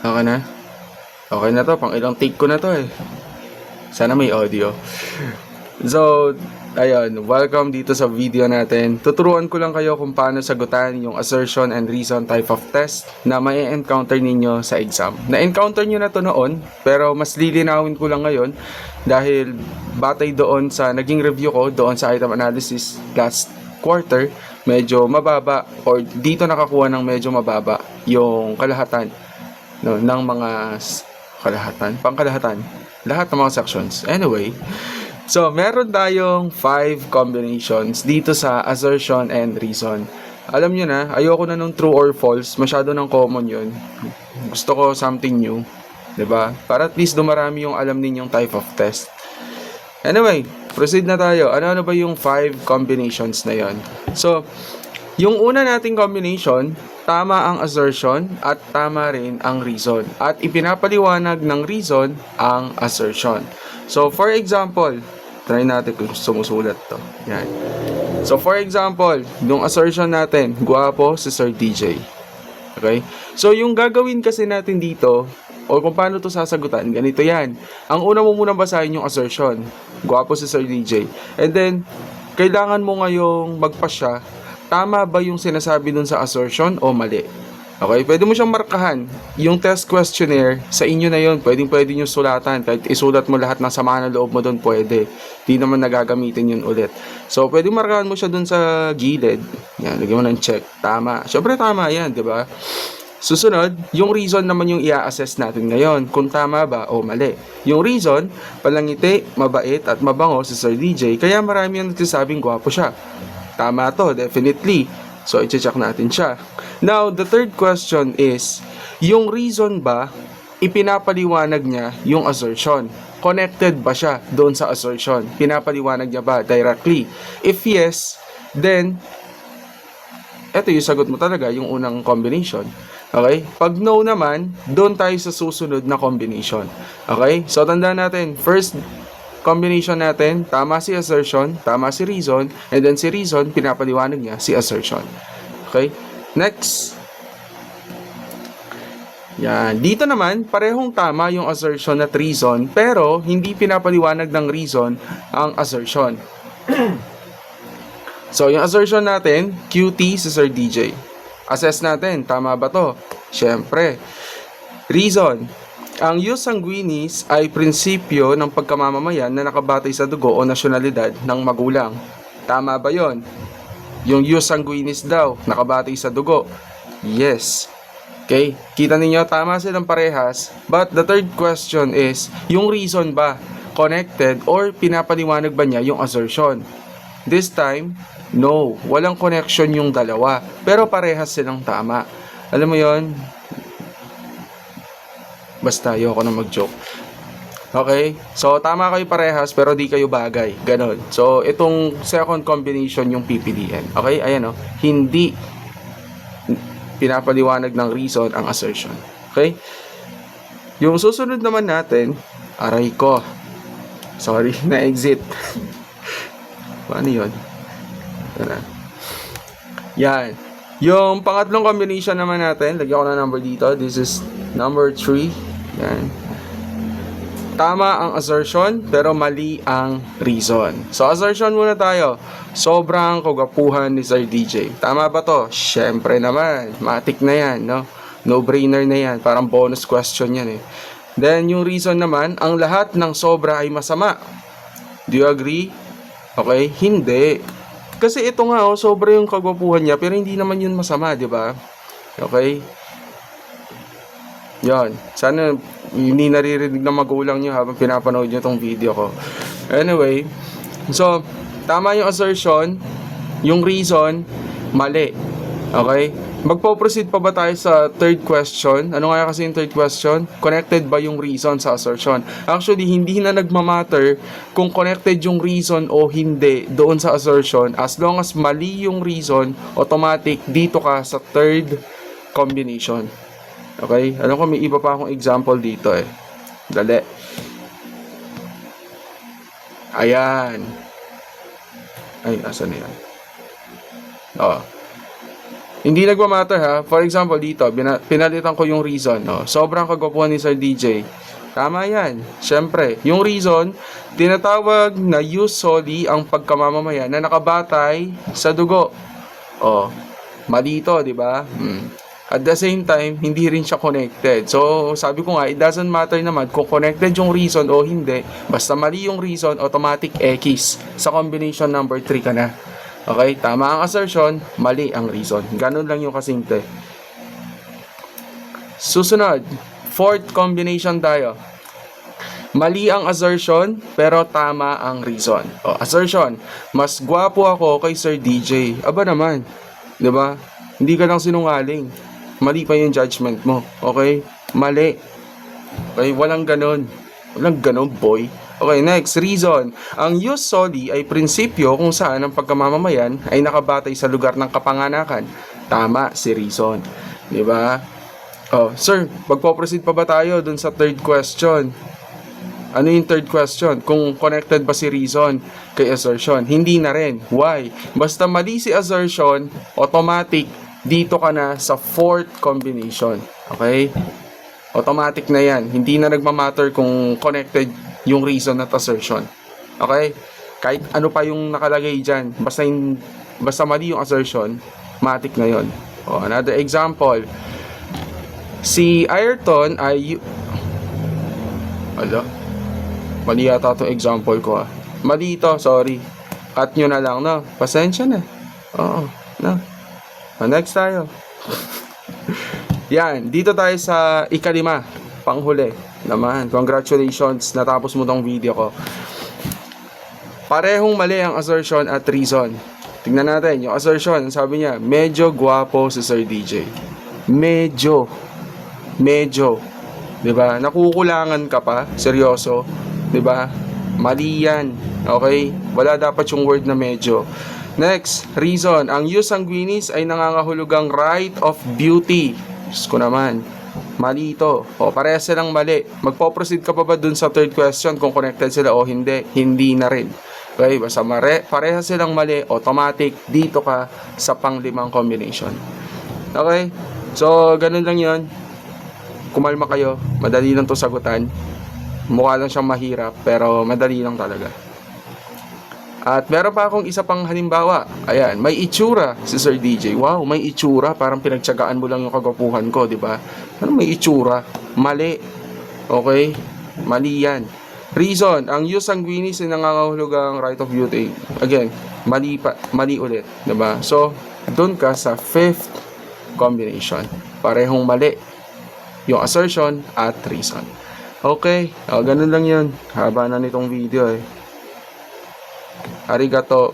Okay na? Okay na to. Pang ilang take ko na to eh. Sana may audio. So, ayun. Welcome dito sa video natin. Tuturuan ko lang kayo kung paano sagutan yung assertion and reason type of test na may encounter ninyo sa exam. Na-encounter nyo na to noon, pero mas lilinawin ko lang ngayon dahil batay doon sa naging review ko doon sa item analysis last quarter, medyo mababa or dito nakakuha ng medyo mababa yung kalahatan, no, ng mga pangkalahatan, lahat ng mga sections. Anyway, so meron tayong 5 combinations dito sa assertion and reason. Alam nyo na, ayoko na nung true or false, masyado ng common yun. Gusto ko something new, 'di ba? Para at least dumarami yung alam ninyong type of test. Anyway, proceed na tayo. Ano ba yung 5 combinations na yon? So, yung una nating combination, tama ang assertion at tama rin ang reason. At ipinapaliwanag ng reason ang assertion. So, for example, try natin kung sumusulat to. Yan. So, for example, yung assertion natin, guwapo si Sir DJ. Okay? So, yung gagawin kasi natin dito, o kung paano to sasagutan, ganito yan. Ang una mo munang basahin yung assertion, guwapo si Sir DJ. And then, kailangan mo ngayong magpasya, tama ba yung sinasabi dun sa assertion o mali? Okay, pwede mo siyang markahan. Yung test questionnaire, sa inyo na yun. Pwede nyo sulatan. Kahit isulat mo lahat ng sama ng loob mo dun, pwede. Di naman nagagamitin yun ulit. So, pwede markahan mo siya dun sa gilid. Yan, lagyan mo ng check. Tama. Siyempre, tama yan, di ba? Susunod, yung reason naman yung i-assess natin ngayon, kung tama ba o mali. Yung reason, palangiti, mabait at mabango si Sir DJ, kaya marami ang nagsasabing gwapo siya. Tama to, definitely. So, i-check natin siya. Now, the third question is, yung reason ba, ipinapaliwanag niya yung assertion? Connected ba siya doon sa assertion? Pinapaliwanag niya ba directly? If yes, then, eto yung sagot mo talaga, yung unang combination. Okay? Pag no naman, doon tayo sa susunod na combination. Okay? So, tandaan natin, first combination natin, tama si assertion, tama si reason, and then si reason, pinapaliwanag niya si assertion. Okay? Next. Yan. Dito naman, parehong tama yung assertion at reason, pero hindi pinapaliwanag ng reason ang assertion. So, yung assertion natin, QT si Sir DJ. Assess natin, tama ba to? Siyempre. Reason. Ang ius sanguinis ay prinsipyo ng pagkamamamayan na nakabatay sa dugo o nasyonalidad ng magulang. Tama ba yon? Yung ius sanguinis daw, nakabatay sa dugo. Yes. Okay? Kita ninyo, tama silang parehas. But the third question is, yung reason ba connected or pinapaliwanag ba niya yung assertion? This time, no. Walang connection yung dalawa. Pero parehas silang tama. Alam mo yon? Basta, ayoko na mag-joke. Okay? So, tama kayo parehas, pero di kayo bagay. Ganon. So, itong second combination yung pipiliin. Okay? Ayan o. Hindi pinapaliwanag ng reason ang assertion. Okay? Yung susunod naman natin, aray ko. Sorry, na-exit. Paano yun? Yan. Yung pangatlong combination naman natin, lagyan ko na number dito. This is number 3. Yan. Tama ang assertion, pero mali ang reason. So, assertion muna tayo. Sobrang kagapuhan ni Sir DJ. Tama ba to? Syempre naman. Matik na yan, no? No-brainer na yan. Parang bonus question yan eh. Then, yung reason naman, ang lahat ng sobra ay masama. Do you agree? Okay? Hindi. Kasi ito nga, oh, sobra yung kagwapuhan niya, pero hindi naman yun masama, di ba? Okay? Yan. Sana hindi naririnig ng magulang nyo habang pinapanood nyo tong video ko. Anyway, so, tama yung assertion, yung reason, mali. Okay? Magpo-proceed pa ba tayo sa third question? Ano nga kasi yung third question? Connected ba yung reason sa assertion? Actually, hindi na nagmamatter kung connected yung reason o hindi doon sa assertion. As long as mali yung reason, automatic dito ka sa third combination. Okay? Alam ko may iba pa akong example dito eh. Dali. Ayan. Ay, asan na yan? Oh. Hindi nagmamatter ha. For example, dito, pinalitan ko yung reason. No? Sobrang kagwapuhan ni Sir DJ. Tama yan. Siyempre, yung reason, tinatawag na usually ang pagkamamamayan na nakabatay sa dugo. Oh, mali ito, di ba? At the same time, hindi rin siya connected. So, sabi ko nga, it doesn't matter naman kung connected yung reason o hindi. Basta mali yung reason, automatic X. Sa combination number 3 ka na. Okay? Tama ang assertion, mali ang reason. Ganun lang yung kasimple. Susunod, fourth combination tayo. Mali ang assertion, pero tama ang reason. O, assertion, mas gwapo ako kay Sir DJ. Aba naman, di ba? Hindi ka lang sinungaling. Mali pa yung judgment mo. Okay? Mali. Okay? Walang ganon. Walang ganon, boy. Okay, next, reason. Ang jus soli ay prinsipyo kung saan ang pagkamamamayan ay nakabatay sa lugar ng kapanganakan. Tama si reason. Di ba? Oh, sir, magpo-proceed pa ba tayo dun sa third question? Ano yung third question? Kung connected ba si reason kay assertion? Hindi na rin. Why? Basta mali si assertion, automatic, dito ka na sa fourth combination. Okay? Automatic na yan. Hindi na nagmamatter kung connected yung reason at assertion. Okay? Kahit ano pa yung nakalagay dyan, basta mali yung assertion, matic na yon. Oh, another example. Si Ayrton ay... Ala, mali yata itong example ko ah. Mali ito, sorry. Cut nyo na lang, no? Pasensya na. Oo, no? Next tayo. Yan, dito tayo sa ikalima, panghuli. Naman, congratulations, natapos mo tong video ko. Parehong mali ang assertion at reason. Tingnan natin, yung assertion, sabi niya, medyo gwapo si Sir DJ. Medyo. 'Di ba? Nakukulangan ka pa, seryoso. 'Di ba? Mali 'yan. Okay? Wala dapat yung word na medyo. Next, reason. Ang jus sanguinis ay nangangahulugang right of beauty. Diyos ko naman. Mali ito. O, parehas silang mali. Magpo-proceed ka pa ba dun sa third question kung connected sila o hindi? Hindi na rin. Okay? Basta parehas silang mali, automatic, dito ka sa panglimang combination. Okay? So, ganun lang yon. Kumalma kayo. Madali lang to sagutan. Mukha lang siyang mahirap, pero madali lang talaga. At meron pa akong isa pang halimbawa. Ayan, may itsura si Sir DJ. Wow, may itsura. Parang pinagtsagaan mo lang yung kagwapuhan ko, di ba? Ano may itsura? Mali. Okay? Mali yan. Reason, ang jus sanguinis ay nangangahulugang right of beauty. Again, mali ulit, di ba? So, doon ka sa fifth combination. Parehong mali yung assertion at reason. Okay, ganun lang yun. Haba na nitong video eh. Arigato.